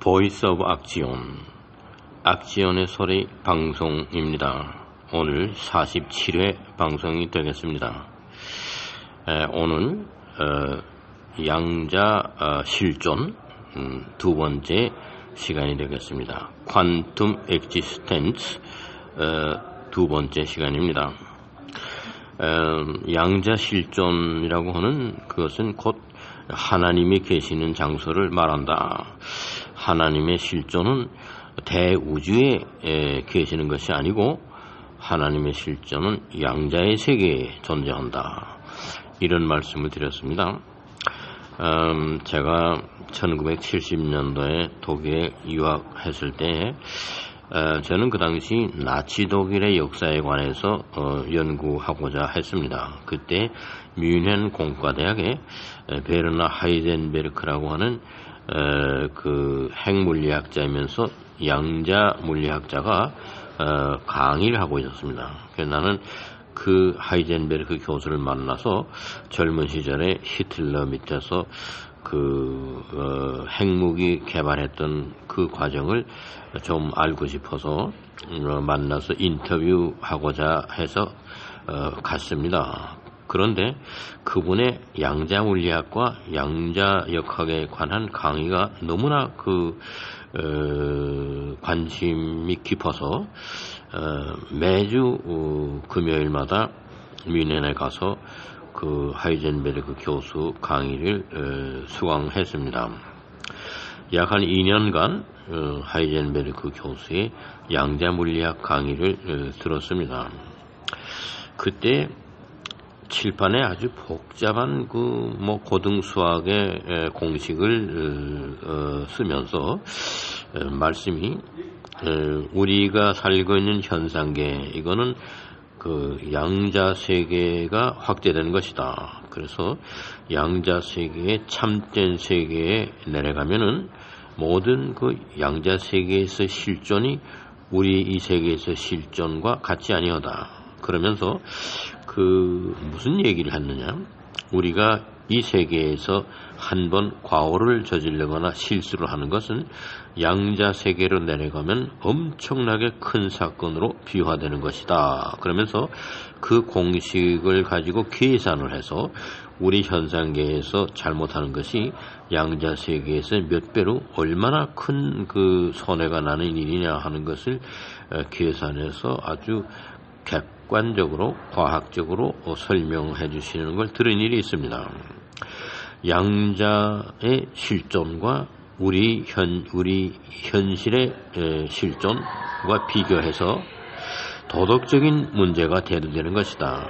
보이스 오브 악지온, 악지온의 소리 방송입니다. 오늘 47회 방송이 되겠습니다. 오늘 양자 실존 두 번째 시간이 되겠습니다. 퀀텀 엑지스텐스 두 번째 시간입니다. 양자 실존이라고 하는 그것은 곧 하나님이 계시는 장소를 말한다. 하나님의 실존은 대우주에 계시는 것이 아니고 하나님의 실존은 양자의 세계에 존재한다. 이런 말씀을 드렸습니다. 제가 1970년도에 독일에 유학했을 때 저는 그 당시 나치 독일의 역사에 관해서 연구하고자 했습니다. 그때 뮌헨 공과대학에 베르나 하이젠베르크라고 하는 그 핵물리학자이면서 양자 물리학자가 강의를 하고 있었습니다. 그래서 나는 그 하이젠베르크 교수를 만나서 젊은 시절에 히틀러 밑에서 그 핵무기 개발했던 그 과정을 좀 알고 싶어서 만나서 인터뷰하고자 해서 갔습니다. 그런데 그분의 양자 물리학과 양자 역학에 관한 강의가 너무나 관심이 깊어서 매주 금요일마다 뮌헨에 가서 그 하이젠베르크 교수 강의를 수강했습니다. 약 한 2년간 하이젠베르크 교수의 양자 물리학 강의를 들었습니다. 그때 칠판에 아주 복잡한 고등 수학의 공식을 쓰면서 말씀이 우리가 살고 있는 현상계 이거는 그 양자 세계가 확대되는 것이다. 그래서 양자 세계의 참된 세계에 내려가면은 모든 그 양자 세계에서 실존이 우리 이 세계에서 실존과 같지 아니하다. 그러면서 무슨 얘기를 했느냐? 우리가 이 세계에서 한번 과오를 저지르거나 실수를 하는 것은 양자 세계로 내려가면 엄청나게 큰 사건으로 비화되는 것이다. 그러면서 그 공식을 가지고 계산을 해서 우리 현상계에서 잘못하는 것이 양자 세계에서 몇 배로 얼마나 큰 그 손해가 나는 일이냐 하는 것을 계산해서 아주 객관적으로 과학적으로 설명해 주시는 걸 들은 일이 있습니다. 양자의 실존과 우리 현실의 실존과 비교해서 도덕적인 문제가 대두되는 것이다.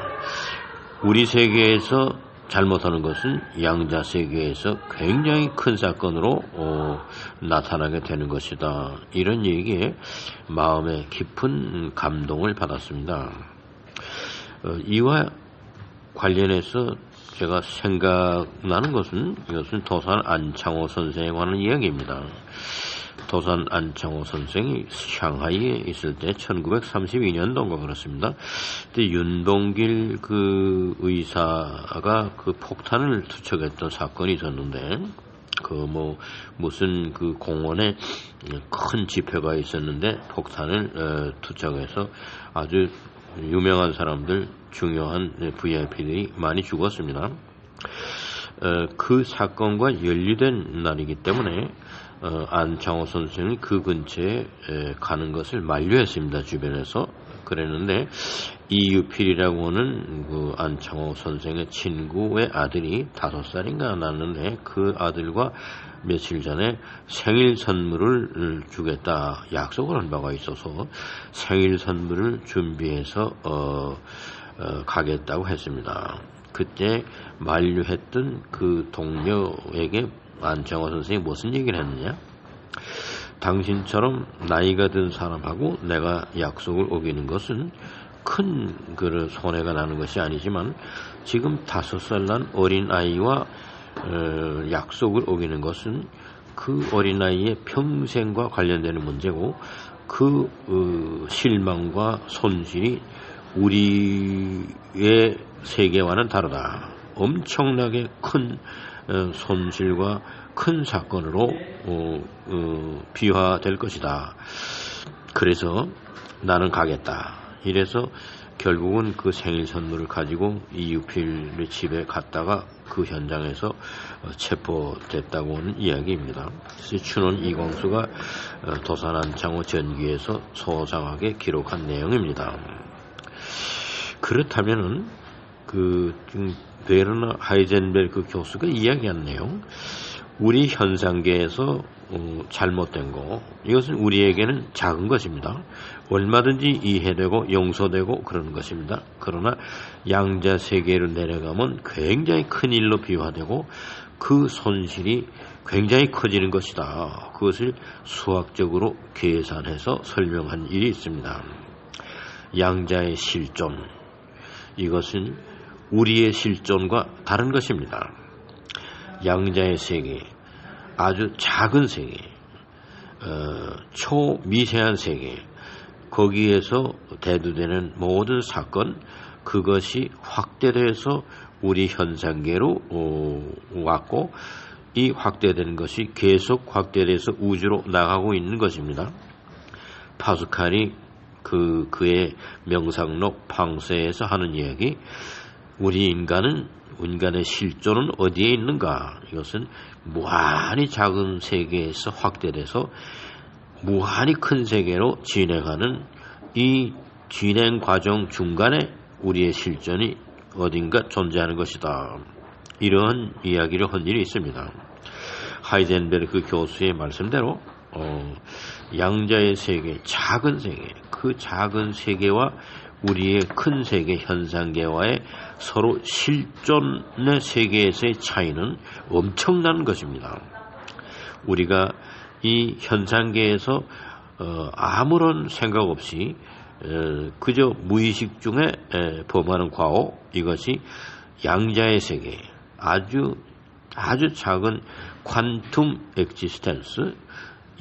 우리 세계에서 잘못하는 것은 양자 세계에서 굉장히 큰 사건으로 나타나게 되는 것이다. 이런 얘기에 마음에 깊은 감동을 받았습니다. 이와 관련해서 제가 생각나는 것은 이것은 도산 안창호 선생에 관한 이야기입니다. 도산 안창호 선생이 상하이에 있을 때 1932년도인가 그렇습니다. 그때 윤동길 그 의사가 그 폭탄을 투척했던 사건이 있었는데 무슨 그 공원에 큰 집회가 있었는데 폭탄을 투척해서 아주 유명한 사람들, 중요한 VIP들이 많이 죽었습니다. 그 사건과 연루된 날이기 때문에 안창호 선생이 그 근처에 가는 것을 만류했습니다. 주변에서. 그랬는데 이유필이라고 하는 그 안창호 선생의 친구의 아들이 5살인가 낳았는데 그 아들과 며칠 전에 생일 선물을 주겠다 약속을 한 바가 있어서 생일 선물을 준비해서 가겠다고 했습니다. 그때 만류했던 그 동료에게 안창호 선생이 무슨 얘기를 했느냐? 당신처럼 나이가 든 사람하고 내가 약속을 어기는 것은 큰 손해가 나는 것이 아니지만 지금 5살 난 어린아이와 약속을 어기는 것은 그 어린아이의 평생과 관련되는 문제고 그 실망과 손실이 우리의 세계와는 다르다. 엄청나게 큰 손실과 큰 사건으로 비화될 것이다. 그래서 나는 가겠다. 이래서 결국은 그 생일 선물을 가지고 이유필의 집에 갔다가 그 현장에서 체포됐다고 하는 이야기입니다. 그래서 춘원 이광수가 도산한창호 전기에서 소상하게 기록한 내용입니다. 그렇다면은 베르너 하이젠베르그 교수가 이야기한 내용, 우리 현상계에서 잘못된 거, 이것은 우리에게는 작은 것입니다. 얼마든지 이해되고 용서되고 그러는 것입니다. 그러나 양자 세계로 내려가면 굉장히 큰 일로 비화되고 그 손실이 굉장히 커지는 것이다. 그것을 수학적으로 계산해서 설명한 일이 있습니다. 양자의 실존, 이것은 우리의 실존과 다른 것입니다. 양자의 세계, 아주 작은 세계, 초미세한 세계, 거기에서 대두되는 모든 사건, 그것이 확대돼서 우리 현상계로 왔고, 이 확대되는 것이 계속 확대돼서 우주로 나가고 있는 것입니다. 파스칼이 그의 명상록 팡세에서 하는 이야기, 우리 인간의 실존은 어디에 있는가? 이것은 무한히 작은 세계에서 확대돼서 무한히 큰 세계로 진행하는 이 진행 과정 중간에 우리의 실존이 어딘가 존재하는 것이다. 이러한 이야기를 한 일이 있습니다. 하이젠베르그 교수의 말씀대로 양자의 세계, 작은 세계, 그 작은 세계와 우리의 큰 세계 현상계와의 서로 실존의 세계에서의 차이는 엄청난 것입니다. 우리가 이 현상계에서 아무런 생각 없이 그저 무의식 중에 범하는 과오, 이것이 양자의 세계, 아주 작은 퀀툼 엑지스텐스,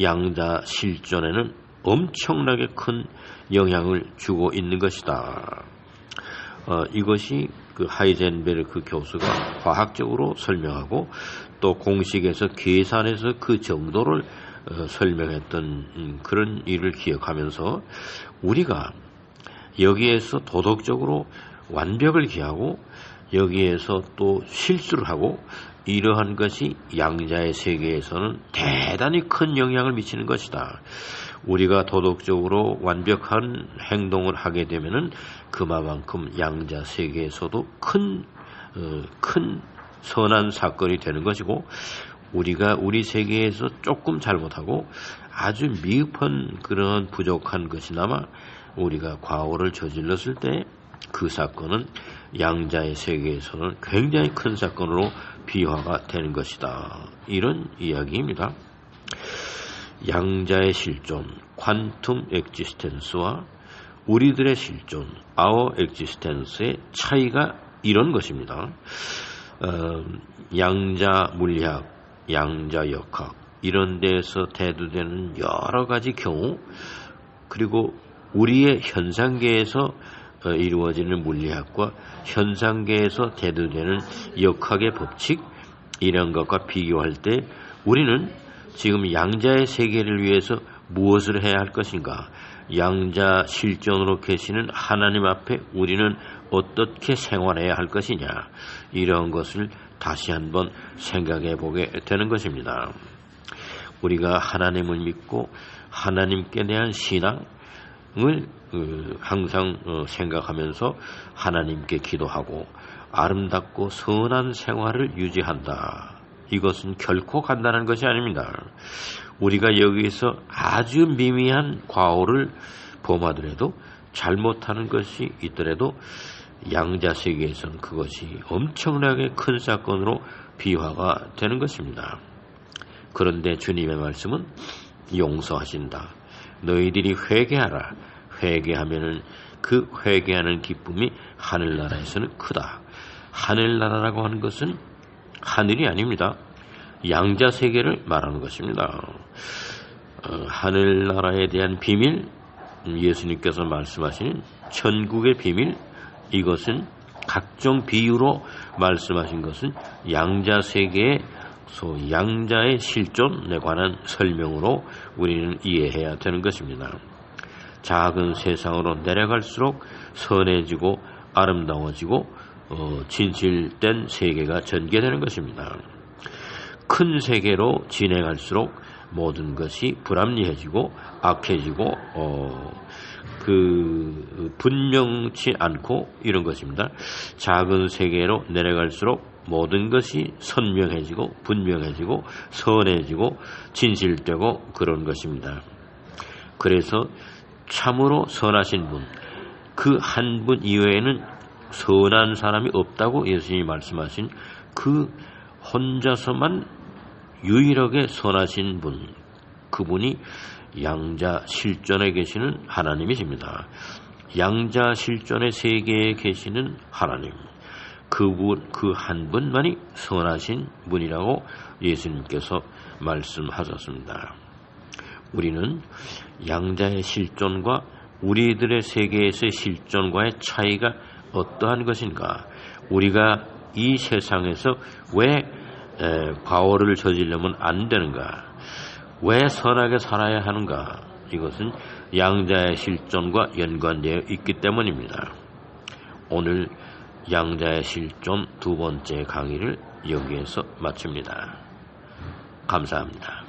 양자 실존에는 엄청나게 큰 영향을 주고 있는 것이다. 이것이 그 하이젠베르그 교수가 과학적으로 설명하고 또 공식에서 계산해서 그 정도를 설명했던 그런 일을 기억하면서 우리가 여기에서 도덕적으로 완벽을 기하고 여기에서 또 실수를 하고 이러한 것이 양자의 세계에서는 대단히 큰 영향을 미치는 것이다. 우리가 도덕적으로 완벽한 행동을 하게 되면은 그만큼 양자 세계에서도 큰 선한 사건이 되는 것이고, 우리가 우리 세계에서 조금 잘못하고 아주 미흡한 그런 부족한 것이나마 우리가 과오를 저질렀을 때 그 사건은 양자의 세계에서는 굉장히 큰 사건으로 비화가 되는 것이다. 이런 이야기입니다. 양자의 실존, 퀀텀 엑지스텐스와 우리들의 실존, our existence의 차이가 이런 것입니다. 양자 물리학, 양자 역학 이런 데에서 대두되는 여러 가지 경우, 그리고 우리의 현상계에서 이루어지는 물리학과 현상계에서 대두되는 역학의 법칙, 이런 것과 비교할 때 우리는 지금 양자의 세계를 위해서 무엇을 해야 할 것인가? 양자 실존으로 계시는 하나님 앞에 우리는 어떻게 생활해야 할 것이냐? 이런 것을 다시 한번 생각해 보게 되는 것입니다. 우리가 하나님을 믿고 하나님께 대한 신앙을 항상 생각하면서 하나님께 기도하고 아름답고 선한 생활을 유지한다. 이것은 결코 간단한 것이 아닙니다. 우리가 여기서 아주 미미한 과오를 범하더라도, 잘못하는 것이 있더라도 양자 세계에서는 그것이 엄청나게 큰 사건으로 비화가 되는 것입니다. 그런데 주님의 말씀은 용서하신다. 너희들이 회개하라. 회개하면은 그 회개하는 기쁨이 하늘나라에서는 크다. 하늘나라라고 하는 것은 하늘이 아닙니다. 양자 세계를 말하는 것입니다. 하늘나라에 대한 비밀, 예수님께서 말씀하시는 천국의 비밀, 이것은 각종 비유로 말씀하신 것은 양자세계의 양자의 실존에 관한 설명으로 우리는 이해해야 되는 것입니다. 작은 세상으로 내려갈수록 선해지고 아름다워지고 진실된 세계가 전개되는 것입니다. 큰 세계로 진행할수록 모든 것이 불합리해지고 악해지고 분명치 않고 이런 것입니다. 작은 세계로 내려갈수록 모든 것이 선명해지고 분명해지고 선해지고 진실되고 그런 것입니다. 그래서 참으로 선하신 분, 그 한 분 이외에는 선한 사람이 없다고 예수님이 말씀하신 그 혼자서만 유일하게 선하신 분, 그분이 양자 실존에 계시는 하나님이십니다. 양자 실존의 세계에 계시는 하나님, 그분, 그 한 분만이 선하신 분이라고 예수님께서 말씀하셨습니다. 우리는 양자의 실존과 우리들의 세계에서의 실존과의 차이가 어떠한 것인가? 우리가 이 세상에서 왜 과오를 저지르면 안 되는가? 왜 선하게 살아야 하는가? 이것은 양자의 실존과 연관되어 있기 때문입니다. 오늘 양자의 실존 두 번째 강의를 여기에서 마칩니다. 감사합니다.